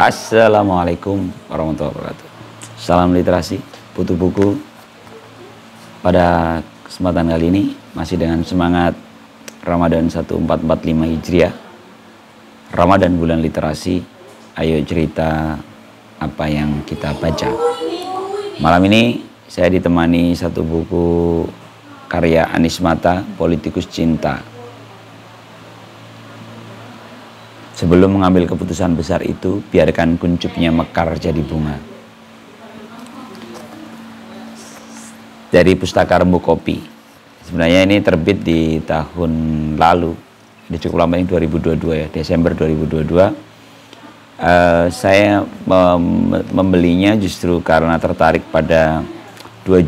Assalamualaikum warahmatullahi wabarakatuh. Salam literasi, butuh buku. Pada kesempatan kali ini masih dengan semangat Ramadan 1445 Hijriah. Ramadan bulan literasi. Ayo cerita apa yang kita baca. Malam ini saya ditemani satu buku karya Anies Mata, Politikus Cinta. Sebelum mengambil keputusan besar itu, biarkan kuncupnya mekar jadi bunga. Dari Pustaka Rembu Kopi. Sebenarnya ini terbit di tahun lalu. Ini cukup lama, ini 2022 ya, Desember 2022. Saya membelinya justru karena tertarik pada dua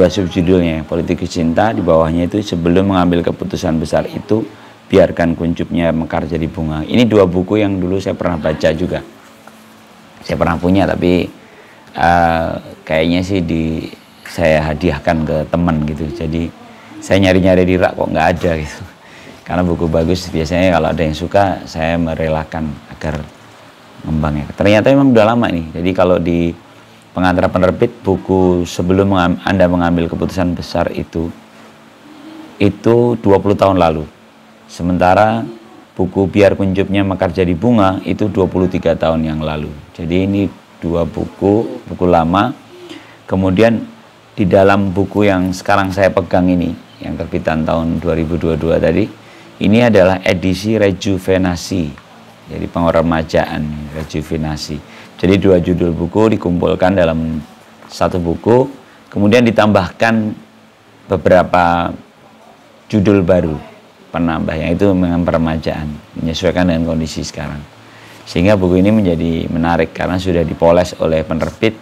subjudulnya, Politikus Cinta, di bawahnya itu sebelum mengambil keputusan besar itu, biarkan kuncupnya mekar jadi bunga. Ini dua buku yang dulu saya pernah baca juga. Saya pernah punya, tapi kayaknya sih saya hadiahkan ke teman gitu. Jadi saya nyari-nyari di rak kok nggak ada gitu. Karena buku bagus biasanya kalau ada yang suka saya merelakan agar ngembangnya. Ternyata memang udah lama nih. Jadi kalau di pengantar penerbit, buku sebelum Anda mengambil keputusan besar itu 20 tahun lalu. Sementara buku Biar Kuncupnya Mekar Jadi Bunga itu 23 tahun yang lalu. Jadi ini dua buku lama. Kemudian di dalam buku yang sekarang saya pegang ini, yang terbitan tahun 2022 tadi, ini adalah edisi rejuvenasi. Jadi pengremajaan, rejuvenasi. Jadi dua judul buku dikumpulkan dalam satu buku, kemudian ditambahkan beberapa judul baru, penambah, yang itu dengan peremajaan, menyesuaikan dengan kondisi sekarang. Sehingga buku ini menjadi menarik karena sudah dipoles oleh penerbit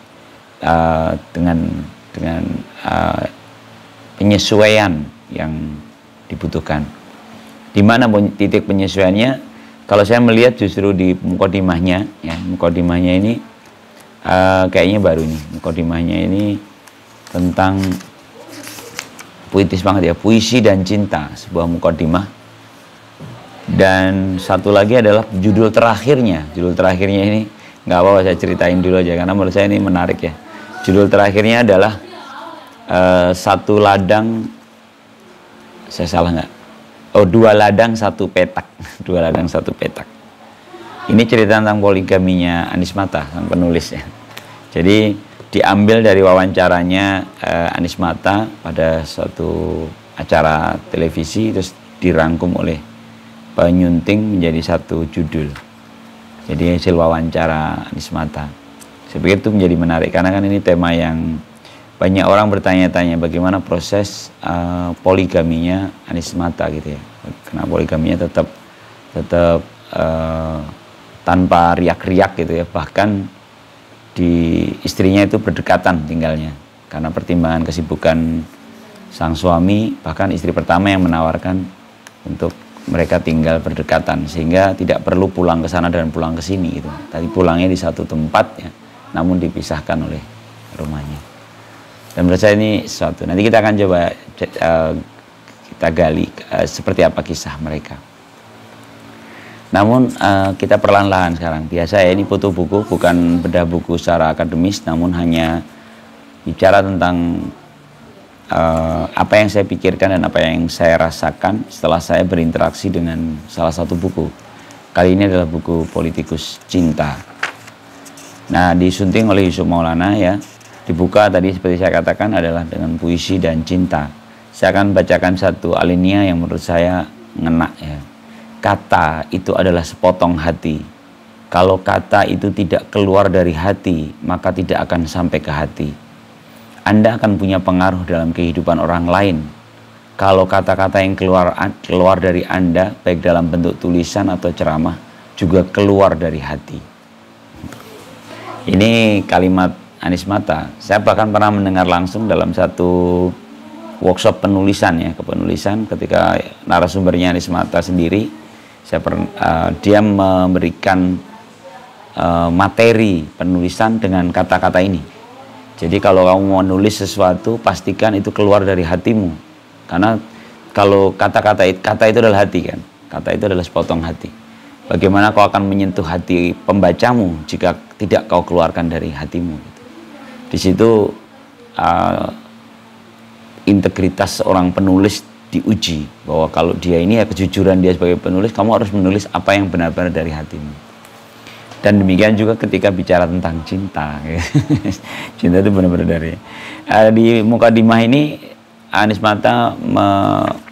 dengan penyesuaian yang dibutuhkan. Di mana titik penyesuaiannya? Kalau saya melihat justru di mukodimahnya, ya, mukodimahnya ini kayaknya baru nih. Mukodimahnya ini tentang puitis banget ya, puisi dan cinta, sebuah mukodimah. Dan satu lagi adalah judul terakhirnya. Judul terakhirnya ini nggak apa-apa saya ceritain dulu aja karena menurut saya ini menarik ya. Judul terakhirnya adalah satu ladang, saya salah nggak? Oh, dua ladang satu petak. Dua ladang satu petak. Ini cerita tentang poligaminya Anies Mata, sang penulis ya. Jadi diambil dari wawancaranya Anies Mata pada suatu acara televisi, terus dirangkum oleh penyunting menjadi satu judul. Jadi hasil wawancara Anies Mata. Saya pikir itu menjadi menarik karena kan ini tema yang banyak orang bertanya-tanya bagaimana proses poligaminya Anies Mata gitu ya. Karena poligaminya tetap tanpa riak-riak gitu ya. Bahkan di istrinya itu berdekatan tinggalnya karena pertimbangan kesibukan sang suami, bahkan istri pertama yang menawarkan untuk mereka tinggal berdekatan sehingga tidak perlu pulang ke sana dan pulang ke sini gitu. Tadi pulangnya di satu tempat ya, namun dipisahkan oleh rumahnya. Dan menurut saya ini sesuatu. Nanti kita akan coba kita gali seperti apa kisah mereka. Namun kita perlahan-lahan sekarang. Biasa ya, ini foto buku, bukan bedah buku secara akademis, namun hanya bicara tentang apa yang saya pikirkan dan apa yang saya rasakan setelah saya berinteraksi dengan salah satu buku. Kali ini adalah buku Politikus Cinta. Nah, disunting oleh Yusuf Maulana ya. Dibuka tadi seperti saya katakan adalah dengan puisi dan cinta. Saya akan bacakan satu alinea yang menurut saya ngena ya. Kata itu adalah sepotong hati. Kalau kata itu tidak keluar dari hati, maka tidak akan sampai ke hati. Anda akan punya pengaruh dalam kehidupan orang lain. Kalau kata-kata yang keluar dari Anda, baik dalam bentuk tulisan atau ceramah, juga keluar dari hati. Ini kalimat Anies Mata. Saya bahkan pernah mendengar langsung dalam satu workshop penulisan ya, kepenulisan ketika narasumbernya Anies Mata sendiri. Dia memberikan materi penulisan dengan kata-kata ini. Jadi kalau kamu mau nulis sesuatu, pastikan itu keluar dari hatimu. Karena kalau kata itu adalah hati kan. Kata itu adalah sepotong hati. Bagaimana kau akan menyentuh hati pembacamu jika tidak kau keluarkan dari hatimu? Di situ integritas seorang penulis diuji, bahwa kalau dia ini ya kejujuran dia sebagai penulis, kamu harus menulis apa yang benar-benar dari hatimu. Dan demikian juga ketika bicara tentang cinta. Cinta itu benar-benar dari di Mukadimah ini Anies Mata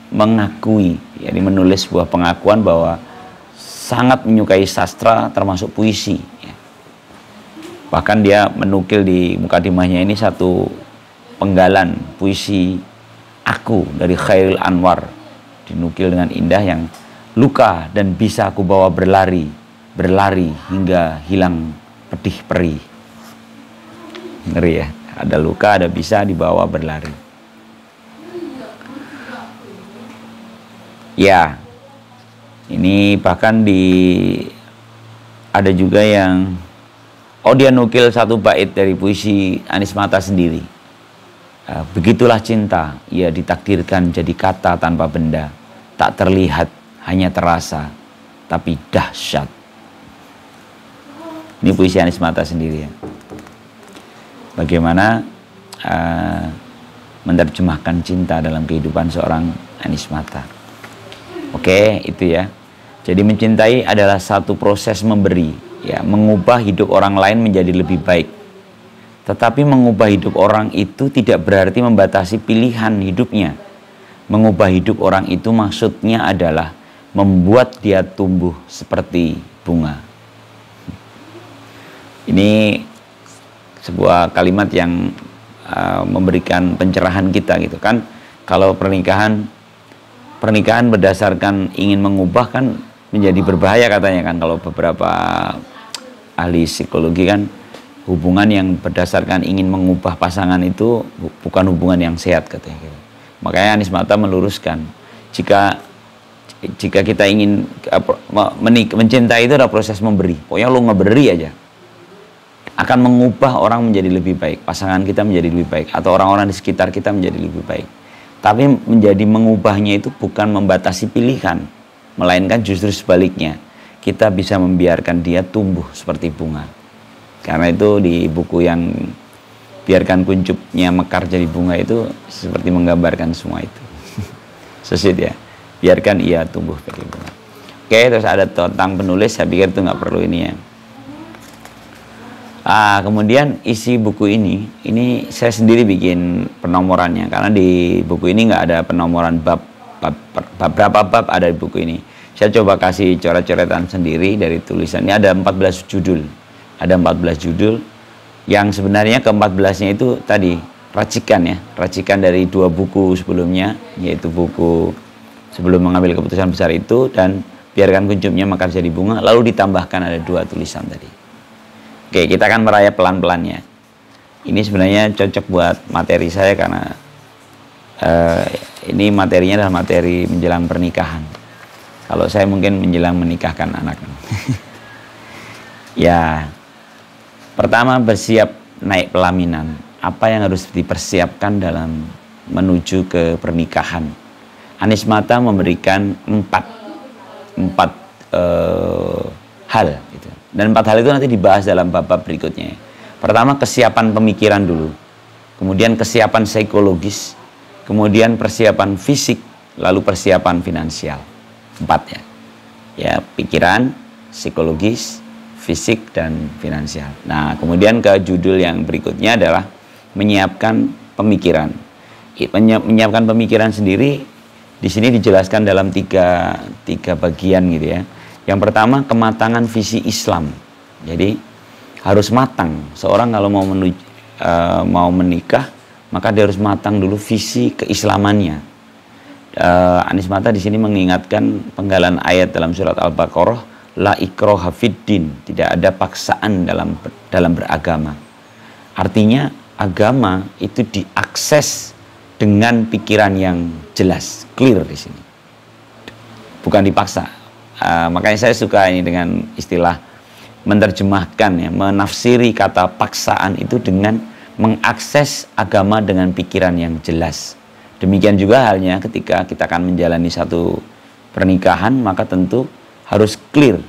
mengakui, yani menulis sebuah pengakuan bahwa sangat menyukai sastra termasuk puisi ya. Bahkan dia menukil di Mukadimahnya ini satu penggalan puisi Aku dari Khairil Anwar, dinukil dengan indah, yang luka dan bisa aku bawa berlari, berlari hingga hilang pedih perih. Ngeri ya, ada luka, ada bisa dibawa berlari. Ya, ini bahkan ada juga yang dia nukil satu bait dari puisi Anies Mata sendiri. Begitulah cinta, ia ditakdirkan jadi kata tanpa benda, tak terlihat, hanya terasa, tapi dahsyat. Ini puisi Anies Mata sendiri ya. Bagaimana menerjemahkan cinta dalam kehidupan seorang Anies Mata. Oke, itu ya. Jadi mencintai adalah satu proses memberi, ya, mengubah hidup orang lain menjadi lebih baik. Tetapi mengubah hidup orang itu tidak berarti membatasi pilihan hidupnya. Mengubah hidup orang itu maksudnya adalah membuat dia tumbuh seperti bunga. Ini sebuah kalimat yang memberikan pencerahan kita gitu kan. Kalau pernikahan berdasarkan ingin mengubah kan menjadi berbahaya katanya kan. Kalau beberapa ahli psikologi kan, hubungan yang berdasarkan ingin mengubah pasangan itu bukan hubungan yang sehat katanya gitu. Makanya Anies Mata meluruskan, jika kita ingin mencintai itu adalah proses memberi. Pokoknya lo ngeberi aja akan mengubah orang menjadi lebih baik, pasangan kita menjadi lebih baik, atau orang-orang di sekitar kita menjadi lebih baik. Tapi menjadi mengubahnya itu bukan membatasi pilihan, melainkan justru sebaliknya, kita bisa membiarkan dia tumbuh seperti bunga. Karena itu di buku yang biarkan kuncupnya mekar jadi bunga itu seperti menggambarkan semua itu. Sesit ya, biarkan ia tumbuh seperti bunga. Oke, terus ada tentang penulis, saya pikir itu nggak perlu ini ya. Kemudian isi buku ini saya sendiri bikin penomorannya, karena di buku ini nggak ada penomoran bab, berapa bab ada di buku ini. Saya coba kasih coret-coretan sendiri dari tulisannya, ada 14 judul. Ada 14 judul yang sebenarnya ke-14-nya itu tadi racikan dari 2 buku sebelumnya, yaitu buku Sebelum Mengambil Keputusan Besar itu dan Biarkan Kuncupnya Mekar Jadi Bunga, lalu ditambahkan ada 2 tulisan tadi. Oke, kita akan merayap pelan-pelannya. Ini sebenarnya cocok buat materi saya karena ini materinya adalah materi menjelang pernikahan. Kalau saya mungkin menjelang menikahkan anak. Ya, pertama, bersiap naik pelaminan. Apa yang harus dipersiapkan dalam menuju ke pernikahan? Anies Mata memberikan 4 hal gitu. Dan 4 hal itu nanti dibahas dalam bab-bab berikutnya. Pertama, kesiapan pemikiran dulu. Kemudian kesiapan psikologis. Kemudian persiapan fisik. Lalu persiapan finansial. 4 ya. Ya, pikiran, psikologis, fisik, dan finansial. Nah, kemudian ke judul yang berikutnya adalah menyiapkan pemikiran. Menyiapkan pemikiran sendiri di sini dijelaskan dalam tiga bagian gitu ya. Yang pertama, kematangan visi Islam. Jadi harus matang. Seorang kalau mau menikah, maka dia harus matang dulu visi keislamannya. Anies Mata di sini mengingatkan penggalan ayat dalam surat Al-Baqarah, la ikroha fiddin, tidak ada paksaan dalam beragama. Artinya agama itu diakses dengan pikiran yang jelas, clear di sini, bukan dipaksa. Makanya saya suka ini dengan istilah menerjemahkan ya, menafsiri kata paksaan itu dengan mengakses agama dengan pikiran yang jelas. Demikian juga halnya ketika kita akan menjalani satu pernikahan, maka tentu harus clear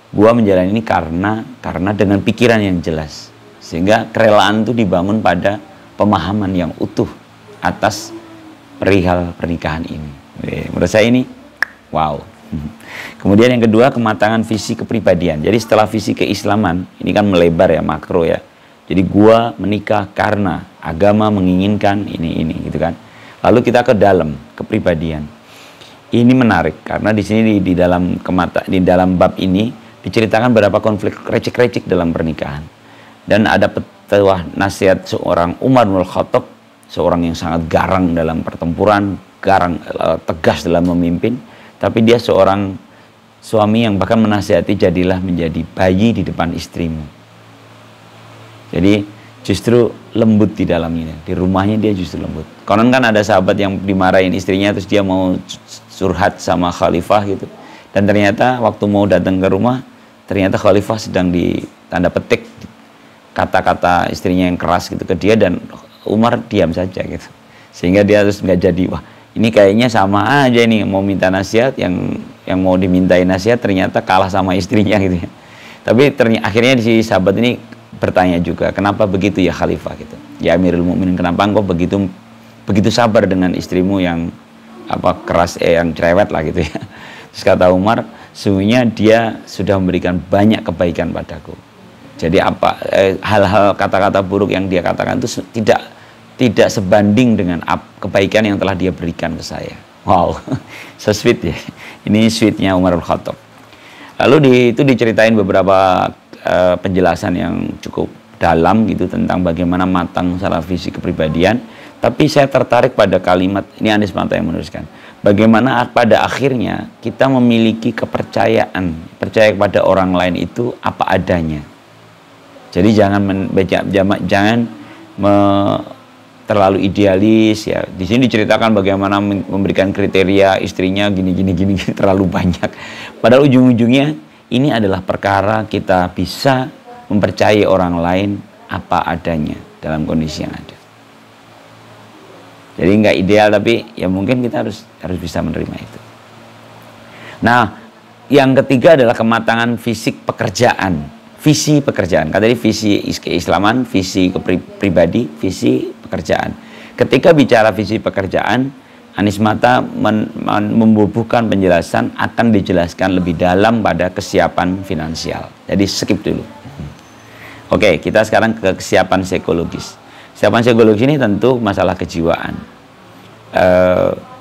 Gua menjalani ini karena dengan pikiran yang jelas. Sehingga kerelaan itu dibangun pada pemahaman yang utuh atas perihal pernikahan ini. Menurut saya ini wow. Kemudian yang kedua, kematangan visi kepribadian. Jadi setelah visi keislaman, ini kan melebar ya, makro ya. Jadi gua menikah karena agama menginginkan ini gitu kan. Lalu kita ke dalam kepribadian. Ini menarik karena di sini di dalam bab ini diceritakan beberapa konflik recik-recik dalam pernikahan. Dan ada petuah nasihat seorang Umar bin Khattab, seorang yang sangat garang dalam pertempuran, tegas dalam memimpin, tapi dia seorang suami yang bahkan menasihati jadilah menjadi bayi di depan istrimu. Jadi justru lembut di dalamnya, di rumahnya dia justru lembut. Konon kan ada sahabat yang dimarahin istrinya terus dia mau curhat sama khalifah gitu. Dan ternyata waktu mau datang ke rumah, ternyata khalifah sedang di tanda petik kata-kata istrinya yang keras gitu ke dia, dan Umar diam saja gitu. Sehingga dia terus nggak jadi, wah ini kayaknya sama aja nih, mau minta nasihat, yang mau dimintain nasihat ternyata kalah sama istrinya gitu ya. Tapi akhirnya si sahabat ini bertanya juga, kenapa begitu ya khalifah gitu. Ya Amirul Mukminin, kenapa engkau begitu sabar dengan istrimu yang keras, yang cerewet lah gitu ya. Terus kata Umar, sesungguhnya dia sudah memberikan banyak kebaikan padaku. Jadi hal-hal kata-kata buruk yang dia katakan itu tidak sebanding dengan kebaikan yang telah dia berikan ke saya. Wow, so sweet ya. Ini sweetnya Umar bin Khattab. Lalu itu diceritain beberapa penjelasan yang cukup dalam gitu tentang bagaimana matang secara visi kepribadian. Tapi saya tertarik pada kalimat, ini Anies Mata yang menuliskan, bagaimana pada akhirnya kita memiliki kepercayaan, percaya kepada orang lain itu apa adanya. Jadi jangan terlalu idealis ya. Di sini diceritakan bagaimana memberikan kriteria istrinya gini terlalu banyak. Padahal ujung-ujungnya ini adalah perkara kita bisa mempercayai orang lain apa adanya dalam kondisi yang ada. Jadi nggak ideal, tapi ya mungkin kita harus bisa menerima itu. Nah, yang ketiga adalah kematangan fisik pekerjaan. Visi pekerjaan, kata tadi visi keislaman, visi pribadi, visi pekerjaan. Ketika bicara visi pekerjaan, Anies Mata membubuhkan penjelasan akan dijelaskan lebih dalam pada kesiapan finansial. Jadi skip dulu. Oke, kita sekarang ke kesiapan psikologis. Kesiapan psikologis ini tentu masalah kejiwaan.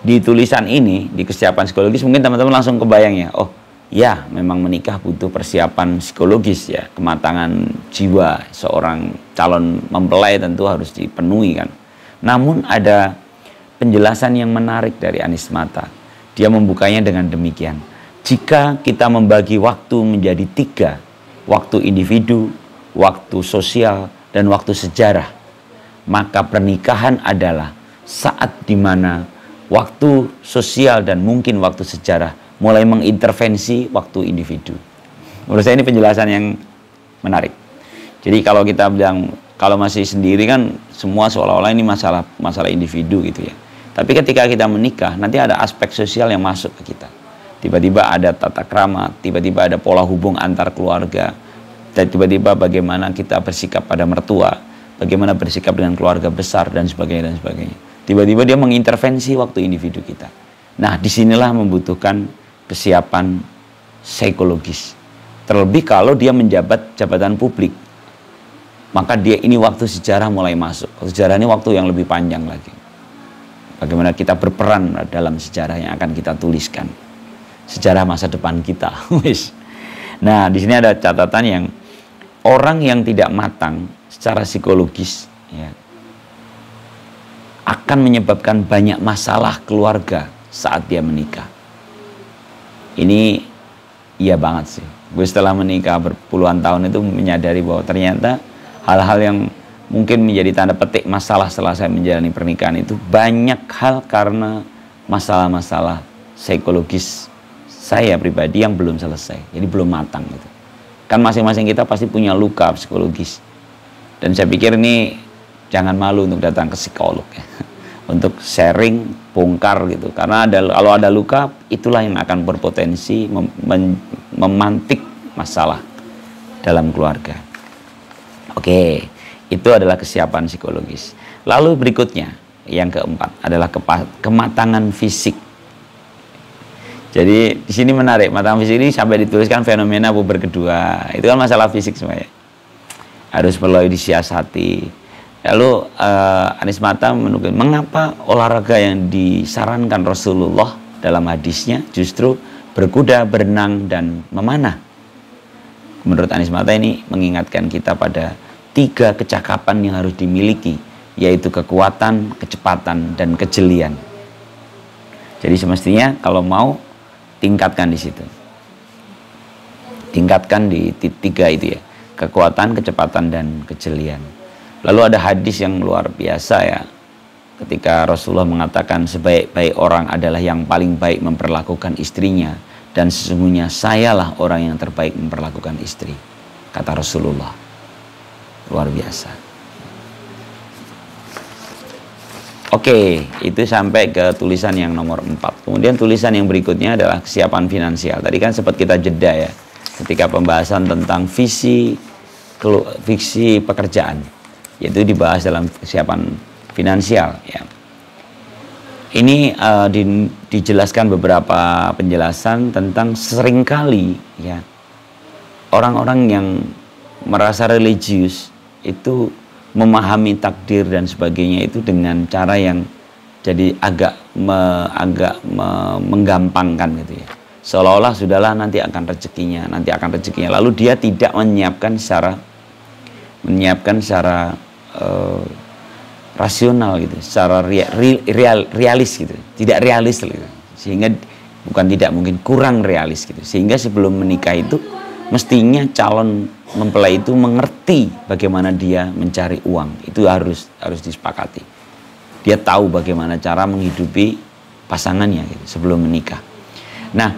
Di tulisan ini, di kesiapan psikologis, mungkin teman-teman langsung kebayang ya, oh ya, memang menikah butuh persiapan psikologis ya, kematangan jiwa seorang calon mempelai tentu harus dipenuhi kan. Namun ada penjelasan yang menarik dari Anies Mata. Dia membukanya dengan demikian. Jika kita membagi waktu menjadi 3, waktu individu, waktu sosial, dan waktu sejarah, maka pernikahan adalah saat dimana waktu sosial dan mungkin waktu sejarah mulai mengintervensi waktu individu. Menurut saya ini penjelasan yang menarik. Jadi kalau kita bilang, kalau masih sendiri kan semua seolah-olah ini masalah individu gitu ya. Tapi ketika kita menikah, nanti ada aspek sosial yang masuk ke kita. Tiba-tiba ada tata krama, tiba-tiba ada pola hubung antar keluarga, dan tiba-tiba bagaimana kita bersikap pada mertua, bagaimana bersikap dengan keluarga besar, dan sebagainya. Tiba-tiba dia mengintervensi waktu individu kita. Nah, disinilah membutuhkan kesiapan psikologis. Terlebih kalau dia menjabat jabatan publik, maka dia ini waktu sejarah mulai masuk. Waktu sejarah ini waktu yang lebih panjang lagi. Bagaimana kita berperan dalam sejarah yang akan kita tuliskan, sejarah masa depan kita. Nah, di sini ada catatan yang orang yang tidak matang secara psikologis ya, akan menyebabkan banyak masalah keluarga saat dia menikah. Ini iya banget sih. Gue setelah menikah berpuluhan tahun itu menyadari bahwa ternyata hal-hal yang mungkin menjadi tanda petik masalah setelah saya menjalani pernikahan itu banyak hal karena masalah-masalah psikologis saya pribadi yang belum selesai. Jadi belum matang gitu. Kan masing-masing kita pasti punya luka psikologis. Dan saya pikir ini jangan malu untuk datang ke psikolog ya. Untuk sharing, bongkar gitu. Karena kalau ada luka, itulah yang akan berpotensi memantik masalah dalam keluarga. Oke, itu adalah kesiapan psikologis. Lalu berikutnya, yang keempat adalah kematangan fisik. Jadi di sini menarik, kematangan fisik ini sampai dituliskan fenomena puber kedua. Itu kan masalah fisik semuanya. Harus perlu disiasati. Lalu Anies Mata menunjukkan mengapa olahraga yang disarankan Rasulullah dalam hadisnya justru berkuda, berenang, dan memanah. Menurut Anies Mata ini mengingatkan kita pada 3 kecakapan yang harus dimiliki, yaitu kekuatan, kecepatan, dan kejelian. Jadi semestinya kalau mau tingkatkan di situ. Tingkatkan di 3 itu ya, kekuatan, kecepatan, dan kejelian. Lalu ada hadis yang luar biasa ya, ketika Rasulullah mengatakan sebaik-baik orang adalah yang paling baik memperlakukan istrinya, dan sesungguhnya sayalah orang yang terbaik memperlakukan istri, kata Rasulullah. Luar biasa. Oke, itu sampai ke tulisan yang nomor 4. Kemudian tulisan yang berikutnya adalah kesiapan finansial. Tadi kan sempat kita jeda ya, ketika pembahasan tentang visi pekerjaan, yaitu dibahas dalam kesiapan finansial ya. Ini dijelaskan beberapa penjelasan tentang seringkali ya orang-orang yang merasa religius itu memahami takdir dan sebagainya itu dengan cara yang jadi agak menggampangkan gitu ya. Seolah-olah sudahlah nanti akan rezekinya. Lalu dia tidak menyiapkan secara rasional gitu, secara realis gitu. Tidak realis gitu. Sehingga bukan tidak, mungkin kurang realis gitu. Sehingga sebelum menikah itu mestinya calon mempelai itu mengerti bagaimana dia mencari uang. Itu harus disepakati. Dia tahu bagaimana cara menghidupi pasangannya gitu, sebelum menikah. Nah,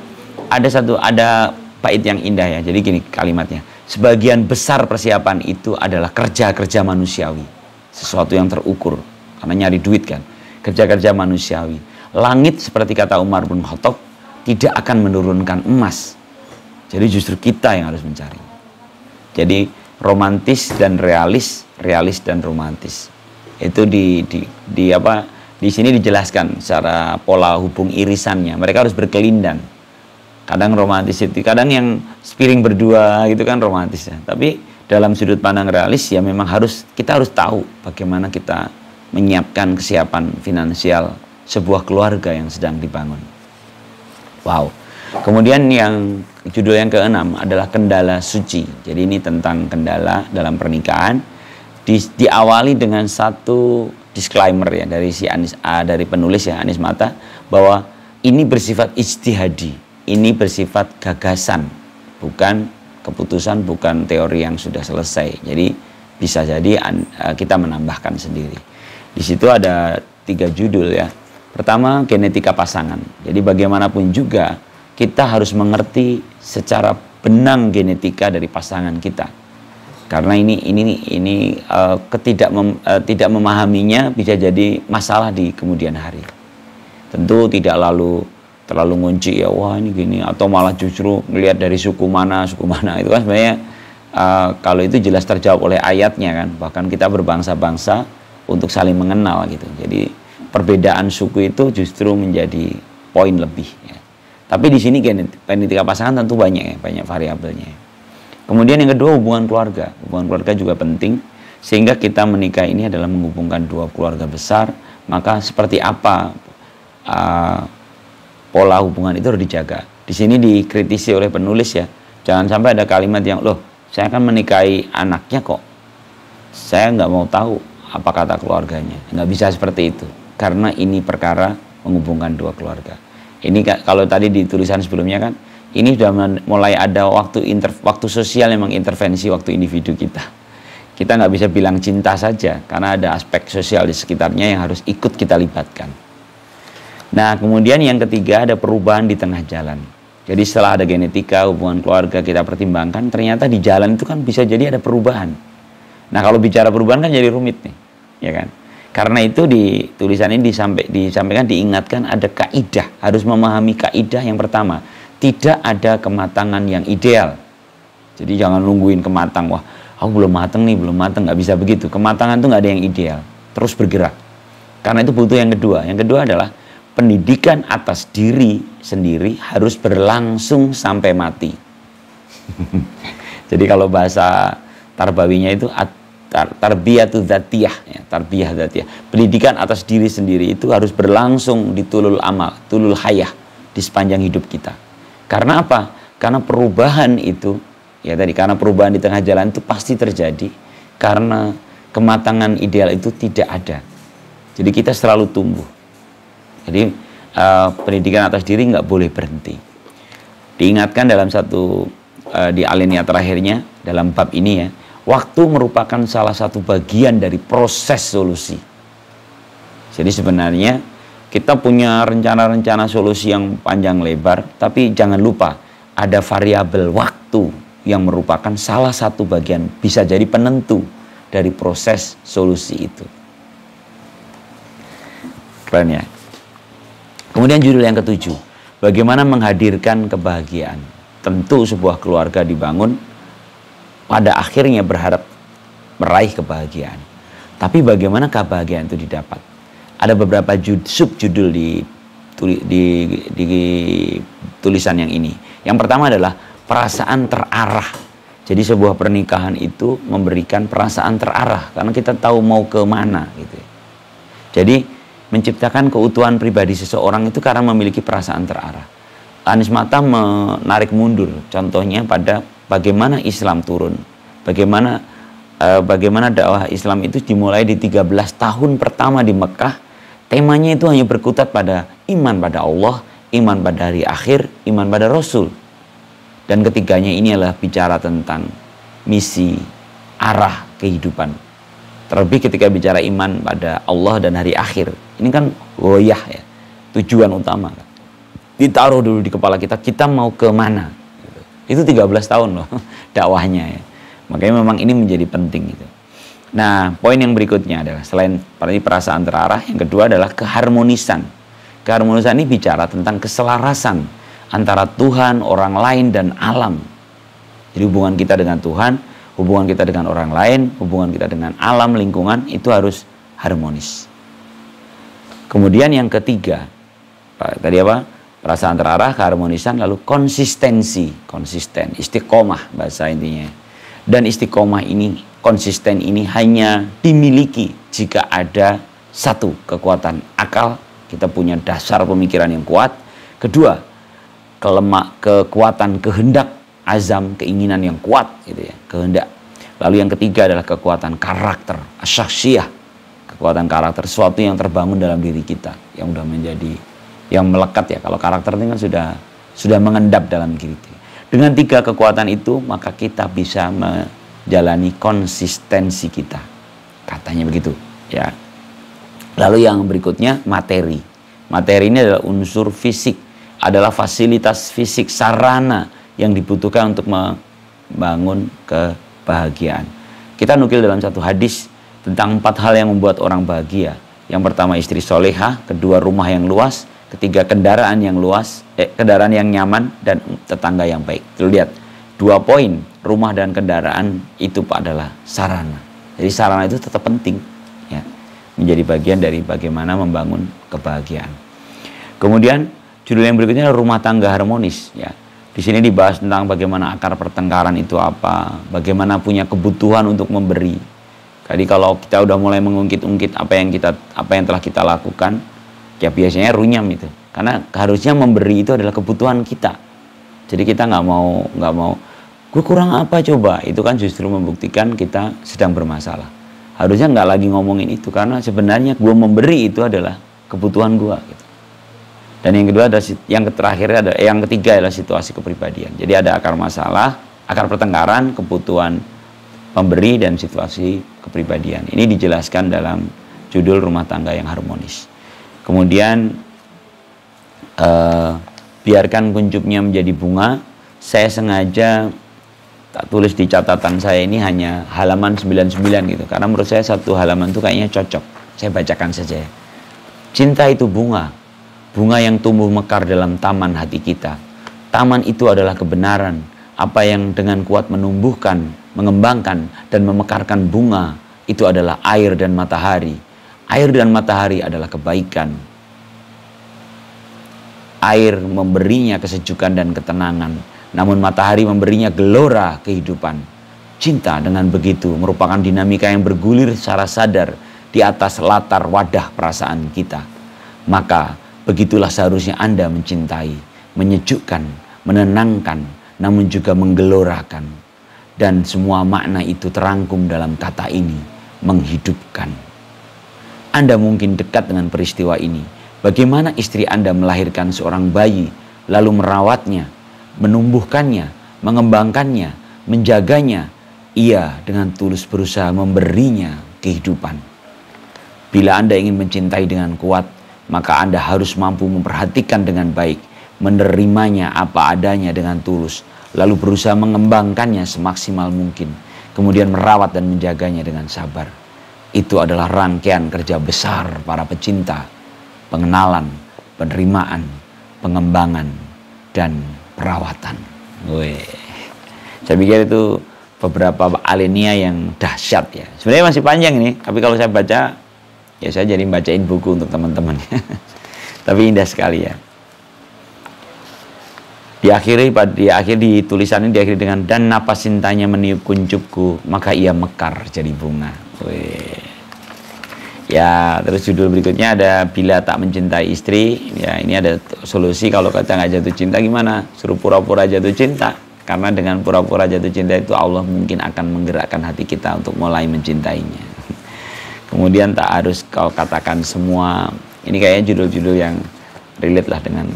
ada bait yang indah ya. Jadi gini kalimatnya. Sebagian besar persiapan itu adalah kerja-kerja manusiawi. Sesuatu yang terukur. Karena nyari duit kan. Kerja-kerja manusiawi. Langit seperti kata Umar bin Khattab tidak akan menurunkan emas. Jadi justru kita yang harus mencari. Jadi romantis dan realis dan romantis. Itu di sini dijelaskan secara pola hubung irisannya. Mereka harus berkelindan. Kadang romantis itu, kadang yang spiring berdua gitu kan romantis ya. Tapi dalam sudut pandang realis ya memang kita harus tahu bagaimana kita menyiapkan kesiapan finansial sebuah keluarga yang sedang dibangun. Wow. Kemudian yang judul yang ke-6 adalah kendala suci. Jadi ini tentang kendala dalam pernikahan. Diawali dengan satu disclaimer ya dari penulis ya Anies Mata, bahwa ini bersifat ijtihadi, ini bersifat gagasan, bukan keputusan, bukan teori yang sudah selesai. Jadi bisa jadi kita menambahkan sendiri. Di situ ada 3 judul ya. Pertama, genetika pasangan. Jadi bagaimanapun juga kita harus mengerti secara benang genetika dari pasangan kita. Karena tidak memahaminya bisa jadi masalah di kemudian hari. Tentu tidak terlalu ngunci ya, wah ini gini, atau malah justru melihat dari suku mana itu kan sebenarnya kalau itu jelas terjawab oleh ayatnya kan. Bahkan kita berbangsa-bangsa untuk saling mengenal gitu. Jadi perbedaan suku itu justru menjadi poin lebih ya. Tapi di sini genetika pasangan tentu banyak variabelnya. Kemudian yang kedua, hubungan keluarga. Hubungan keluarga juga penting, sehingga kita menikah ini adalah menghubungkan 2 keluarga besar. Maka seperti apa pola hubungan itu harus dijaga. Di sini dikritisi oleh penulis ya, jangan sampai ada kalimat yang, loh saya akan menikahi anaknya kok, saya nggak mau tahu apa kata keluarganya. Nggak bisa seperti itu, karena ini perkara menghubungkan 2 keluarga. Ini kalau tadi di tulisan sebelumnya kan, ini sudah mulai ada waktu sosial yang mengintervensi waktu individu kita. Kita nggak bisa bilang cinta saja, karena ada aspek sosial di sekitarnya yang harus ikut kita libatkan. Nah, kemudian yang ketiga ada perubahan di tengah jalan. Jadi setelah ada genetika, hubungan keluarga kita pertimbangkan, ternyata di jalan itu kan bisa jadi ada perubahan. Nah, kalau bicara perubahan kan jadi rumit nih, ya kan? Karena itu di tulisan ini disampaikan, diingatkan ada kaidah, harus memahami kaidah yang pertama, tidak ada kematangan yang ideal. Jadi jangan nungguin kematang. Wah, aku belum matang nih, belum matang. Nggak bisa begitu. Kematangan tuh nggak ada yang ideal. Terus bergerak. Karena itu butuh yang kedua. Yang kedua adalah pendidikan atas diri sendiri harus berlangsung sampai mati. Jadi kalau bahasa tarbawinya itu tarbiyatu dzatiyah, ya, tarbiyah dzatiyah. Pendidikan atas diri sendiri itu harus berlangsung di tulul amal, tulul hayah, di sepanjang hidup kita. Karena apa? Karena perubahan itu, ya tadi, karena perubahan di tengah jalan itu pasti terjadi karena kematangan ideal itu tidak ada. Jadi kita selalu tumbuh. Jadi pendidikan atas diri nggak boleh berhenti. Diingatkan dalam satu di alinea terakhirnya dalam bab ini ya, waktu merupakan salah satu bagian dari proses solusi. Jadi sebenarnya kita punya rencana-rencana solusi yang panjang lebar, tapi jangan lupa ada variabel waktu yang merupakan salah satu bagian, bisa jadi penentu dari proses solusi itu. Keren ya. Kemudian judul yang ketujuh, bagaimana menghadirkan kebahagiaan. Tentu sebuah keluarga dibangun pada akhirnya berharap meraih kebahagiaan. Tapi bagaimana kebahagiaan itu didapat? Ada beberapa subjudul di tulisan yang ini. Yang pertama adalah perasaan terarah. Jadi sebuah pernikahan itu memberikan perasaan terarah karena kita tahu mau ke mana gitu. Jadi menciptakan keutuhan pribadi seseorang itu karena memiliki perasaan terarah. Anies Mata menarik mundur contohnya pada bagaimana Islam turun. Bagaimana dakwah Islam itu dimulai di 13 tahun pertama di Mekah. Temanya itu hanya berkutat pada iman pada Allah, iman pada hari akhir, iman pada Rasul. Dan ketiganya ini adalah bicara tentang misi, arah kehidupan. Terlebih ketika bicara iman pada Allah dan hari akhir. Ini kan goyah ya, tujuan utama. Ditaruh dulu di kepala kita, kita mau ke mana. Itu 13 tahun loh dakwahnya ya. Makanya memang ini menjadi penting gitu. Nah, poin yang berikutnya adalah selain perasaan terarah, yang kedua adalah keharmonisan. Keharmonisan ini bicara tentang keselarasan antara Tuhan, orang lain, dan alam. Jadi hubungan kita dengan Tuhan, hubungan kita dengan orang lain, hubungan kita dengan alam, lingkungan, itu harus harmonis. Kemudian yang ketiga, tadi apa? Perasaan terarah, keharmonisan, lalu konsistensi, konsisten, istiqomah bahasa intinya. Dan istiqomah ini, konsisten ini hanya dimiliki jika ada satu, kekuatan akal, kita punya dasar pemikiran yang kuat. Kedua, kekuatan kehendak, azam, keinginan yang kuat gitu ya, kehendak. Lalu yang ketiga adalah kekuatan karakter, asyaksiyah, kekuatan karakter, sesuatu yang terbangun dalam diri kita, yang udah menjadi, yang melekat ya. Kalau karakter ini kan sudah mengendap dalam diri kita. Dengan tiga kekuatan itu, maka kita bisa menjalani konsistensi kita. Katanya begitu, ya. Lalu yang berikutnya, materi. Materi ini adalah unsur fisik, adalah fasilitas fisik, sarana yang dibutuhkan untuk membangun kebahagiaan. Kita nukil dalam satu hadis tentang 4 hal yang membuat orang bahagia. Yang pertama, istri solehah. Kedua, rumah yang luas. Ketiga, kendaraan yang luas, kendaraan yang nyaman, dan tetangga yang baik. Tuh lihat, 2 poin, rumah dan kendaraan itu adalah sarana. Jadi sarana itu tetap penting, ya, menjadi bagian dari bagaimana membangun kebahagiaan. Kemudian judul yang berikutnya adalah rumah tangga harmonis. Ya, di sini dibahas tentang bagaimana akar pertengkaran itu apa, bagaimana punya kebutuhan untuk memberi. Jadi kalau kita udah mulai mengungkit-ungkit apa yang telah kita lakukan, ya biasanya runyam itu, karena harusnya memberi itu adalah kebutuhan kita. Jadi kita nggak mau gue kurang apa coba, itu kan justru membuktikan kita sedang bermasalah. Harusnya nggak lagi ngomongin itu, karena sebenarnya gue memberi itu adalah kebutuhan gue gitu. Dan yang kedua ada, yang ketiga adalah situasi kepribadian. Jadi ada akar masalah, akar pertengkaran, kebutuhan pemberi, dan situasi kepribadian. Ini dijelaskan dalam judul rumah tangga yang harmonis. Kemudian biarkan kuncupnya menjadi bunga. Saya sengaja tak tulis di catatan saya ini hanya halaman 99 gitu, karena menurut saya satu halaman itu kayaknya cocok. Saya bacakan saja. Cinta itu bunga, bunga yang tumbuh mekar dalam taman hati kita. Taman itu adalah kebenaran, Apa yang dengan kuat menumbuhkan, mengembangkan, dan memekarkan bunga, itu adalah air dan matahari. Air dan matahari adalah kebaikan. Air memberinya kesejukan dan ketenangan, namun matahari memberinya gelora kehidupan. Cinta dengan begitu merupakan dinamika yang bergulir secara sadar di atas latar wadah perasaan kita. Maka begitulah seharusnya Anda mencintai, menyejukkan, menenangkan, namun juga menggelorakan. Dan semua makna itu terangkum dalam kata ini, menghidupkan. Anda mungkin dekat dengan peristiwa ini. Bagaimana istri Anda melahirkan seorang bayi, lalu merawatnya, menumbuhkannya, mengembangkannya, menjaganya. Ia dengan tulus berusaha memberinya kehidupan. Bila Anda ingin mencintai dengan kuat, maka Anda harus mampu memperhatikan dengan baik, menerimanya apa adanya dengan tulus, lalu berusaha mengembangkannya semaksimal mungkin, kemudian merawat dan menjaganya dengan sabar. Itu adalah rangkaian kerja besar para pecinta, pengenalan, penerimaan, pengembangan, dan perawatan. Saya pikir itu beberapa alinea yang dahsyat ya. Sebenarnya masih panjang ini, tapi kalau saya baca, ya saya jadi bacain buku untuk teman-teman. Tapi indah sekali ya. Di akhir di tulisan ini diakhiri dengan, dan napas cintanya meniup kuncupku, maka ia mekar jadi bunga. Ya, terus judul berikutnya ada bila tak mencintai istri. Ya, ini ada solusi kalau kita nggak jatuh cinta gimana? Suruh pura-pura jatuh cinta. Karena dengan pura-pura jatuh cinta itu Allah mungkin akan menggerakkan hati kita untuk mulai mencintainya. Kemudian tak harus kau katakan semua. Ini kayaknya judul-judul yang relate lah dengan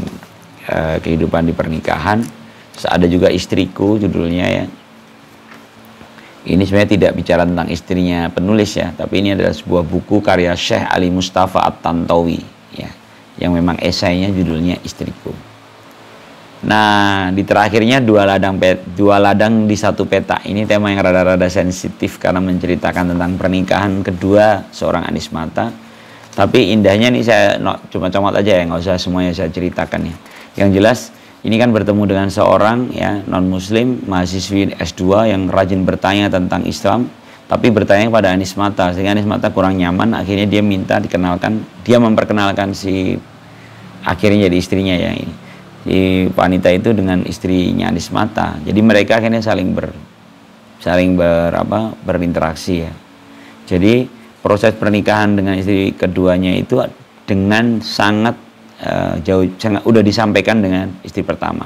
kehidupan di pernikahan. Terus ada juga istriku judulnya ya. Ini sebenarnya tidak bicara tentang istrinya penulis ya, tapi ini adalah sebuah buku karya Syekh Ali Mustafa At-Tantawi ya, yang memang esainya judulnya Istriku. Nah, di terakhirnya dua ladang di satu petak. Ini tema yang rada-rada sensitif karena menceritakan tentang pernikahan kedua seorang Anies Mata. Tapi indahnya nih saya cuma comot aja ya, nggak usah semuanya saya ceritakan ya. Yang jelas ini kan bertemu dengan seorang ya non-muslim mahasiswi S2 yang rajin bertanya tentang Islam, tapi bertanya kepada Anies Mata, sehingga Anies Mata kurang nyaman. Akhirnya dia minta dikenalkan, dia memperkenalkan si akhirnya jadi istrinya ya ini. Si wanita itu dengan istrinya Anies Mata. Jadi mereka akhirnya saling berinteraksi ya. Jadi proses pernikahan dengan istri keduanya itu dengan sangat udah disampaikan dengan istri pertama.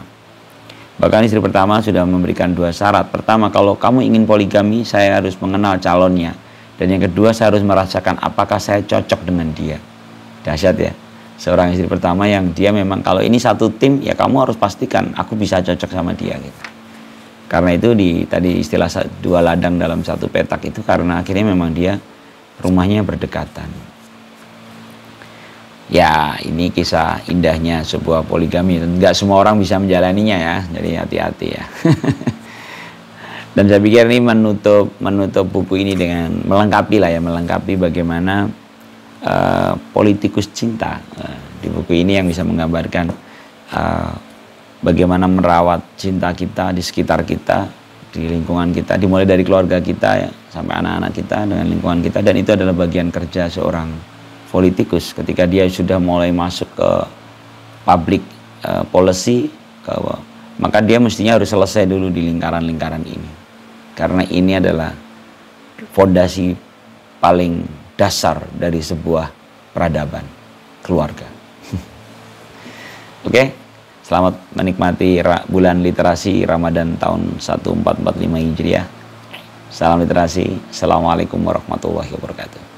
Bahkan istri pertama sudah memberikan dua syarat. Pertama, kalau kamu ingin poligami, saya harus mengenal calonnya. Dan yang kedua, saya harus merasakan apakah saya cocok dengan dia. Dahsyat ya. Seorang istri pertama yang dia memang kalau ini satu tim, ya kamu harus pastikan aku bisa cocok sama dia gitu. Karena itu tadi istilah dua ladang dalam satu petak itu karena akhirnya memang dia rumahnya berdekatan. Ya, ini kisah indahnya sebuah poligami. Enggak semua orang bisa menjalaninya ya, jadi hati-hati ya. Dan saya pikir ini menutup buku ini dengan melengkapi bagaimana politikus cinta. Di buku ini yang bisa menggambarkan bagaimana merawat cinta kita di sekitar kita, di lingkungan kita, dimulai dari keluarga kita ya, sampai anak-anak kita dengan lingkungan kita. Dan itu adalah bagian kerja seorang politikus ketika dia sudah mulai masuk ke public policy, maka dia mestinya harus selesai dulu di lingkaran-lingkaran ini, karena ini adalah fondasi paling dasar dari sebuah peradaban keluarga. Oke, selamat menikmati bulan literasi Ramadan tahun 1445 Hijriah. Salam literasi. Assalamualaikum warahmatullahi wabarakatuh.